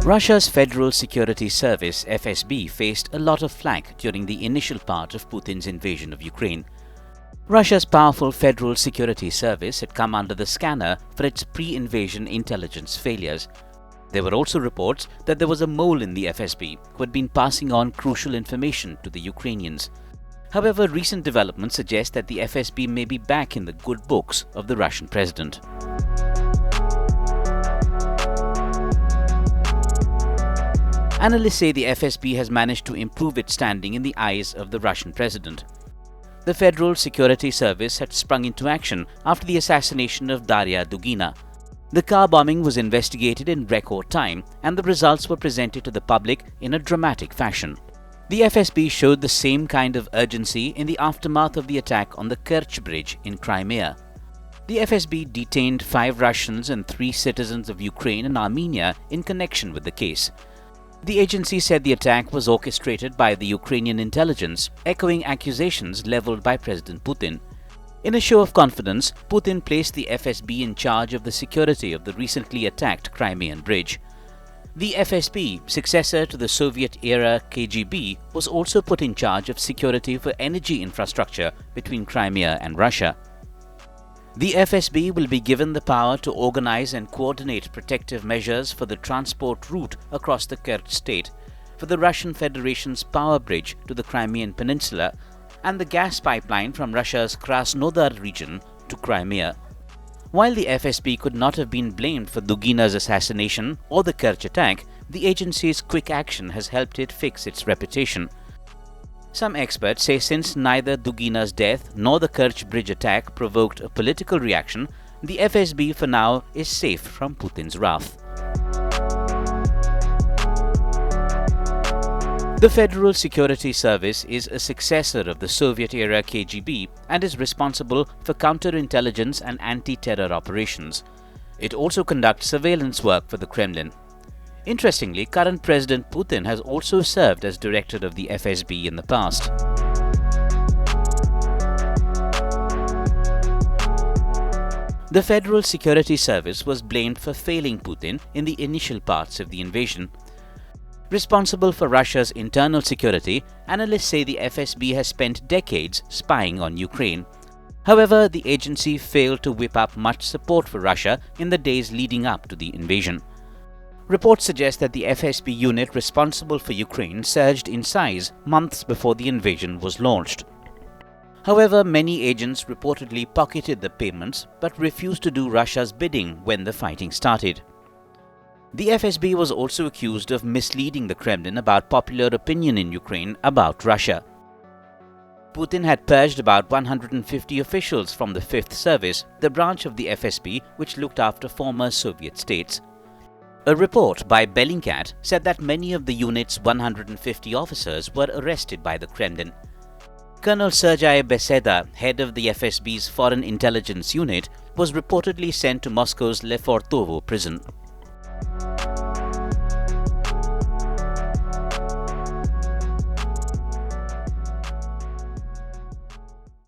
Russia's Federal Security Service (FSB) faced a lot of flak during the initial part of Putin's invasion of Ukraine. Russia's powerful Federal Security Service had come under the scanner for its pre-invasion intelligence failures. There were also reports that there was a mole in the FSB who had been passing on crucial information to the Ukrainians. However, recent developments suggest that the FSB may be back in the good books of the Russian president. Analysts say the FSB has managed to improve its standing in the eyes of the Russian president. The Federal Security Service had sprung into action after the assassination of Dariya Dugina. The car bombing was investigated in record time, and the results were presented to the public in a dramatic fashion. The FSB showed the same kind of urgency in the aftermath of the attack on the Kerch Bridge in Crimea. The FSB detained 5 Russians and 3 citizens of Ukraine and Armenia in connection with the case. The agency said the attack was orchestrated by the Ukrainian intelligence, echoing accusations leveled by President Putin. In a show of confidence, Putin placed the FSB in charge of the security of the recently attacked Crimean bridge. The FSB, successor to the Soviet-era KGB, was also put in charge of security for energy infrastructure between Crimea and Russia. The FSB will be given the power to organize and coordinate protective measures for the transport route across the Kerch state, for the Russian Federation's power bridge to the Crimean Peninsula, and the gas pipeline from Russia's Krasnodar region to Crimea. While the FSB could not have been blamed for Dugina's assassination or the Kerch attack, the agency's quick action has helped it fix its reputation. Some experts say since neither Dugina's death nor the Kerch Bridge attack provoked a political reaction, the FSB for now is safe from Putin's wrath. The Federal Security Service is a successor of the Soviet-era KGB and is responsible for counterintelligence and anti-terror operations. It also conducts surveillance work for the Kremlin. Interestingly, current President Putin has also served as director of the FSB in the past. The Federal Security Service was blamed for failing Putin in the initial parts of the invasion. Responsible for Russia's internal security, analysts say the FSB has spent decades spying on Ukraine. However, the agency failed to whip up much support for Russia in the days leading up to the invasion. Reports suggest that the FSB unit responsible for Ukraine surged in size months before the invasion was launched. However, many agents reportedly pocketed the payments but refused to do Russia's bidding when the fighting started. The FSB was also accused of misleading the Kremlin about popular opinion in Ukraine about Russia. Putin had purged about 150 officials from the 5th Service, the branch of the FSB which looked after former Soviet states. A report by Bellingcat said that many of the unit's 150 officers were arrested by the Kremlin. Colonel Sergei Beseda, head of the FSB's Foreign Intelligence Unit, was reportedly sent to Moscow's Lefortovo prison.